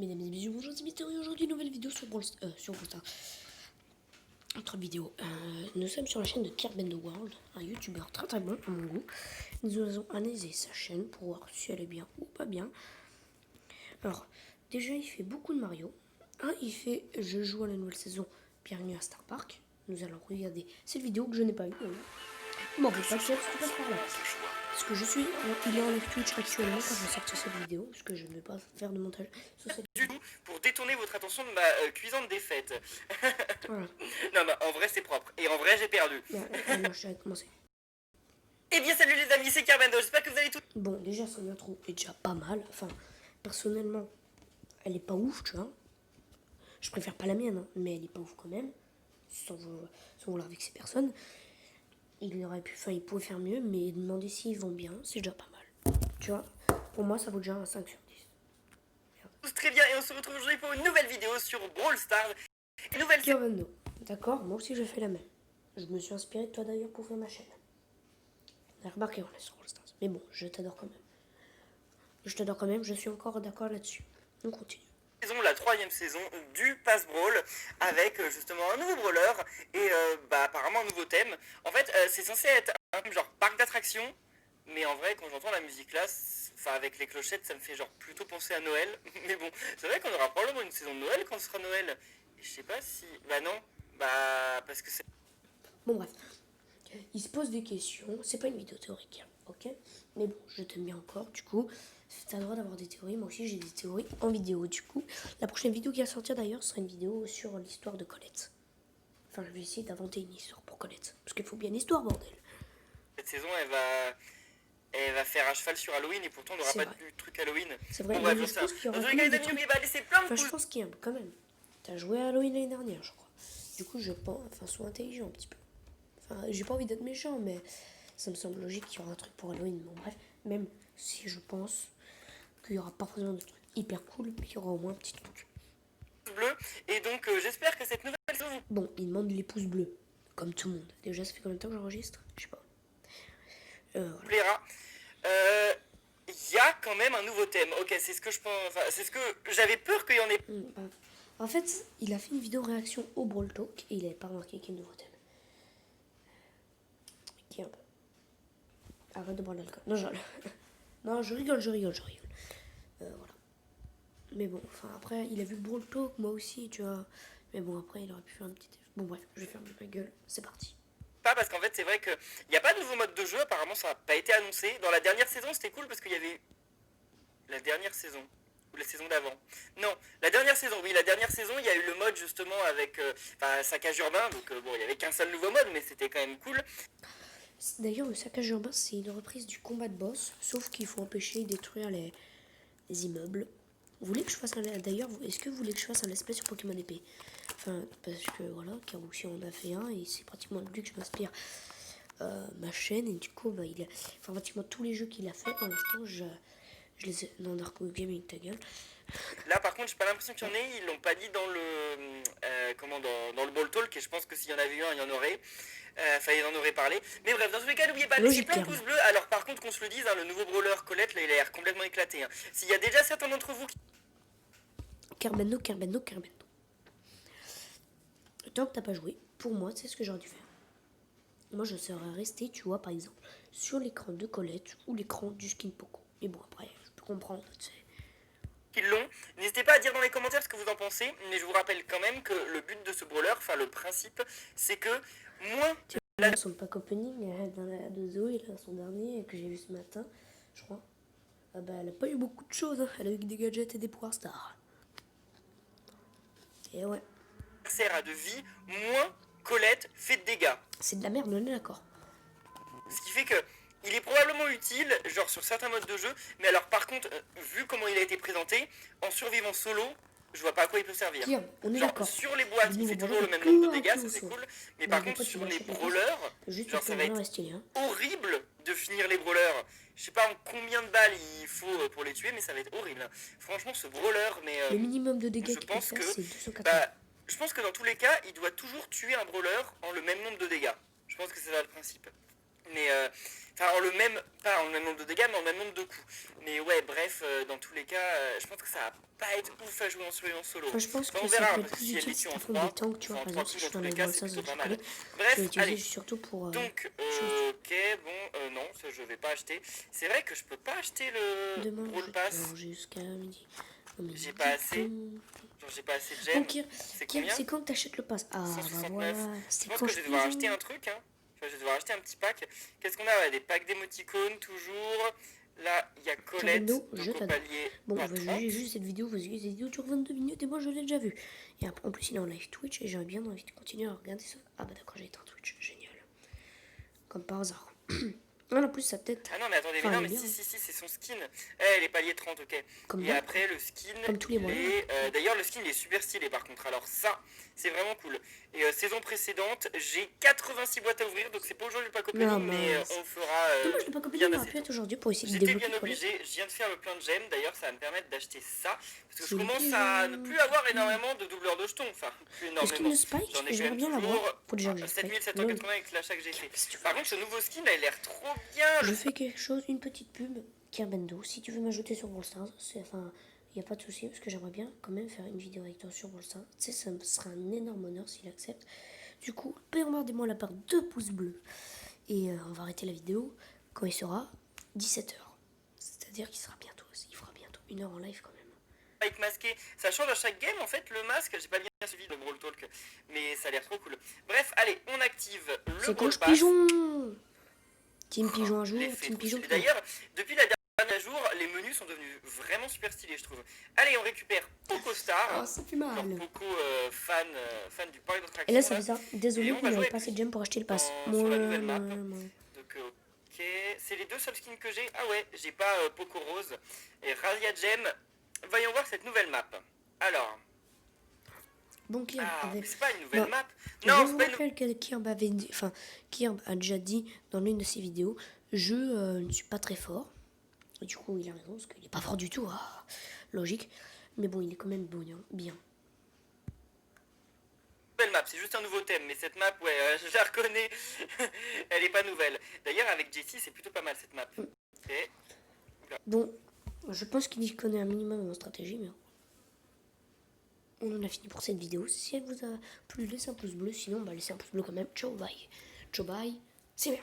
Mesdames et messieurs, bonjour, c'est Mystery. Aujourd'hui, nouvelle vidéo sur Brawl Stars. Autre vidéo. Nous sommes sur la chaîne de Kerbendo World, un youtubeur très très bon à mon goût. Nous allons analyser sa chaîne pour voir si elle est bien ou pas bien. Alors, déjà, il fait beaucoup de Mario. Il fait Je joue à la nouvelle saison, bienvenue à Star Park. Nous allons regarder cette vidéo que je n'ai pas vue. Bon, pas de chance, tu passes par là. Parce que il est en live Twitch actuellement quand je vais sortir cette vidéo, parce que je ne vais pas faire de montage sur cette vidéo. Pour détourner votre attention de ma cuisante défaite. Voilà. Non, mais en vrai, c'est propre. Et en vrai, j'ai perdu. Non, je vais commencer. Eh bien, salut les amis, c'est Kerbendo. J'espère que vous allez tous. Bon, déjà, son intro est déjà pas mal. Enfin, personnellement, elle est pas ouf, tu vois. Je préfère pas la mienne, hein, mais elle est pas ouf quand même. Sans vouloir vexer personne. Il pouvait faire mieux, mais demander s'ils vont bien, c'est déjà pas mal. Tu vois, pour moi, ça vaut déjà un 5 sur 10. Tous très bien, et on se retrouve aujourd'hui pour une nouvelle vidéo sur Brawl Stars. Une nouvelle Kerbendo. D'accord, moi aussi je fais la même. Je me suis inspiré de toi d'ailleurs pour faire ma chaîne. On a remarqué, on est sur Brawl Stars. Mais bon, je t'adore quand même. Je suis encore d'accord là-dessus. On continue. La troisième saison du Pass Brawl avec justement un nouveau brawler et apparemment un nouveau thème. En fait, c'est censé être un genre parc d'attractions, mais en vrai, quand j'entends la musique là, avec les clochettes, ça me fait genre plutôt penser à Noël. Mais bon, c'est vrai qu'on aura probablement une saison de Noël quand ce sera Noël. Et je sais pas si. Bah non, parce que c'est. Bon, bref. Il se pose des questions. C'est pas une vidéo théorique, ok? Mais bon, je t'aime bien encore, du coup. T'as le droit d'avoir des théories. Moi aussi, j'ai des théories en vidéo, du coup. La prochaine vidéo qui va sortir d'ailleurs sera une vidéo sur l'histoire de Colette. Enfin, je vais essayer d'inventer une histoire pour Colette. Parce qu'il faut bien une histoire, bordel. Cette saison, elle va faire à cheval sur Halloween et pourtant on n'aura pas de truc Halloween. C'est vrai, bon, mais je pense qu'il y aura quand même des trucs. Je pense qu'il y a quand même. T'as joué à Halloween l'année dernière, je crois. Du coup, je pense. Enfin, sois intelligent un petit peu. Enfin, j'ai pas envie d'être méchant, mais ça me semble logique qu'il y aura un truc pour Halloween. Bon, bref, même si je pense qu'il y aura pas forcément de trucs hyper cool, mais il y aura au moins un petit truc. Bleu, et donc j'espère que cette nouvelle saison. Bon, il demande les pouces bleus, comme tout le monde. Déjà, ça fait combien de temps que j'enregistre? Je sais pas. Voilà. Plaira. Il y a quand même un nouveau thème. Ok, c'est ce que je pense. Enfin, c'est ce que j'avais peur qu'il y en ait. En fait, il a fait une vidéo réaction au Brawl Talk et il avait pas remarqué qu'il y a un nouveau thème. Qui est un peu. Arrête de boire de l'alcool. Non, je rigole. Voilà. Mais bon, enfin après, il a vu le Brawl Talk, moi aussi, tu vois. Mais bon, après, il aurait pu faire un petit. Bon, bref, je vais fermer ma gueule. C'est parti. Pas parce qu'en fait, c'est vrai qu'il n'y a pas de nouveau mode de jeu. Apparemment, ça n'a pas été annoncé. Dans la dernière saison, c'était cool parce qu'il y avait. La dernière saison. Ou la saison d'avant. Non, la dernière saison, oui, la dernière saison, il y a eu le mode justement avec saccage urbain. Donc bon, il n'y avait qu'un seul nouveau mode, mais c'était quand même cool. D'ailleurs, le saccage urbain, c'est une reprise du combat de boss, sauf qu'il faut empêcher et détruire les immeubles. Vous voulez que je fasse un... D'ailleurs, est-ce que vous voulez que je fasse un let's play sur Pokémon épée? Enfin, parce que voilà, Karouchi en a fait un et c'est pratiquement de lui que je m'inspire ma chaîne. Et du coup, il a... enfin, pratiquement tous les jeux qu'il a fait, pour l'instant, je les ai... Non, Narco Gaming, ta gueule. Là, par contre, j'ai pas l'impression qu'il y en ait. Ils l'ont pas dit dans le Ball Talk. Et je pense que s'il y en avait eu un, il y en aurait. Il en aurait parlé. Mais bref, dans tous les cas, n'oubliez pas de laisser plein de pouces bleus. Alors, par contre, qu'on se le dise, le nouveau brawler Colette, là, il a l'air complètement éclaté. S'il y a déjà certains d'entre vous qui. Kerbendo. Tant que t'as pas joué, pour moi, c'est ce que j'aurais dû faire. Moi, je serais resté, tu vois, par exemple, sur l'écran de Colette ou l'écran du skin Poco. Mais bon, après, je peux comprendre, tu sais. Qui l'ont. N'hésitez pas à dire dans les commentaires ce que vous en pensez, mais je vous rappelle quand même que le but de ce brawler, enfin le principe, c'est que moins... Son pack opening dans la de Zoé, là, son dernier, que j'ai vu ce matin, je crois. Elle a pas eu beaucoup de choses, hein. Elle a eu des gadgets et des pouvoirs stars. Et ouais. Sert à de vie, moins Colette fait de dégâts. C'est de la merde, on est d'accord. Ce qui fait que il est probablement utile, genre sur certains modes de jeu, mais alors par contre, vu comment il a été présenté, en survivant solo, je vois pas à quoi il peut servir. On est d'accord. Sur les boîtes, il fait toujours le même nombre de dégâts, ça c'est cool. Mais par contre, sur les brawlers, genre ça va être horrible de finir les brawlers. Je sais pas en combien de balles il faut pour les tuer, mais ça va être horrible. Franchement, ce brawler, mais le minimum de dégâts qu'il peut faire, c'est 280. Je pense que dans tous les cas, il doit toujours tuer un brawler en le même nombre de dégâts. Je pense que c'est ça le principe. Mais enfin en le même, pas en le même nombre de dégâts, mais en le même nombre de coups. Mais ouais, bref, dans tous les cas, je pense que ça va pas être ouf à jouer en solo. Enfin, je pense Enfin, que on ça verra, hein, peut être parce que plus si elle utile les si tue en t'affrontes des 3, tanks, tu vois. enfin en Par 3 exemple, si coups je dans suis tous en les cas, Brawl c'est Stars, plutôt pas tu connais, mal. je vais Bref, l'utiliser allez. surtout pour Donc, chose. ok, bon, non, ça je vais pas acheter. C'est vrai que je peux pas acheter le Demain, Brawl je vais Pass. manger jusqu'à midi. Non, mais J'ai pas assez. dis-donc. Genre, j'ai pas assez de Bon, gemmes. C'est combien? C'est quand que t'achètes le pass? Ah, bah 169. voilà, Je c'est pense quand que je je vais devoir acheter pigeon. un truc, hein. Enfin, je vais devoir acheter un petit pack. Qu'est-ce qu'on a? Ouais, des packs d'émoticônes, toujours. Là, il y a Colette, Kirbendo, je donc au t'adore. palier Bon, on pas va 30. juger juste cette vidéo parce que cette vidéo dure 22 minutes et moi je l'ai déjà vue. Et en plus, il est en live Twitch et j'aurais bien envie de continuer à regarder ça. Ah, bah d'accord, j'ai éteint Twitch, génial. Comme par hasard. Ah, en plus, sa tête. Ah non, mais attendez, mais Enfin, non, elle est mais bien. si, c'est son skin. Eh, les paliers 30, ok. Comme Et d'hab, après, le skin, comme tous les il mois. est. D'ailleurs, le skin, il est super stylé par contre. Alors, ça, c'est vraiment cool. Et saison précédente, j'ai 86 boîtes à ouvrir, donc c'est pas aujourd'hui le pack Non, opening, mais mince. on fera Non, moi je l'ai pas copié, bien mais assez pu tôt. être aujourd'hui pour essayer de J'étais débloquer bien Colette. obligé, je viens de faire le plein de gemmes, d'ailleurs ça va me permettre d'acheter ça, parce que je C'est le commence pigeon. à ne plus avoir énormément de doubleurs de jetons, enfin plus Le skin énormément. de Spike, J'en ai quand j'aimerais même bien l'avoir. toujours Pour déjà que j'ai Spike. 7780 avec l'achat que j'ai fait. Qu'est-ce que tu veux Par contre ce nouveau skin a l'air trop bien. Je fais quelque chose, une petite pub, Kirbendo. Si tu veux m'ajouter sur Brawl Stars, enfin, il n'y a pas de souci, parce que j'aimerais bien quand même faire une vidéo avec toi sur Brawl Stars. Tu sais, ça me sera un énorme honneur s'il accepte. Du coup, bombardez-moi la part 2 pouces bleus. Et on va arrêter la vidéo quand il sera 17h. C'est-à-dire qu'il sera bientôt, il fera bientôt 1 heure en live quand même. Avec masqué, ça change à chaque game en fait le masque, j'ai pas bien suivi le Brawl Talk, mais ça a l'air trop cool. Bref, allez, on active le C'est Brawl quand Pass. pigeon. Team pigeon un jour, L'effet team trop pigeon. stylé. D'ailleurs, depuis la dernière jour, les menus sont devenus vraiment super stylés, je trouve. Allez, on récupère Poco Star. Ah, ça fait mal. Genre Poco fan du parc d'attractions. Et là, ça fait ça. Désolé, Et vous on va n'avez jouer pas assez de gemmes pour acheter le pass. sur la nouvelle map. Moi. Donc, ok. C'est les deux seuls skins que j'ai. Ah ouais, j'ai pas Poco Rose et Razia Gem. Voyons voir cette nouvelle map. Alors. Bon, Kirb Ah, avait... mais c'est pas une nouvelle Non. map. Je Non, vous c'est pas une. rappelle que Kirb avait dit... Enfin, Kirb a déjà dit dans l'une de ses vidéos, je ne suis pas très fort. Et du coup, il a raison, parce qu'il n'est pas fort du tout. Ah, logique. Mais bon, il est quand même bien. Nouvelle map, c'est juste un nouveau thème, mais cette map, ouais, je la reconnais, elle est pas nouvelle. D'ailleurs, avec Jessie, c'est plutôt pas mal cette map. Et... Bon, je pense qu'il y connaît un minimum en stratégie, mais on en a fini pour cette vidéo. Si elle vous a plu, laissez un pouce bleu, sinon, bah, laissez un pouce bleu quand même. Ciao, bye. Ciao, bye. C'est bien.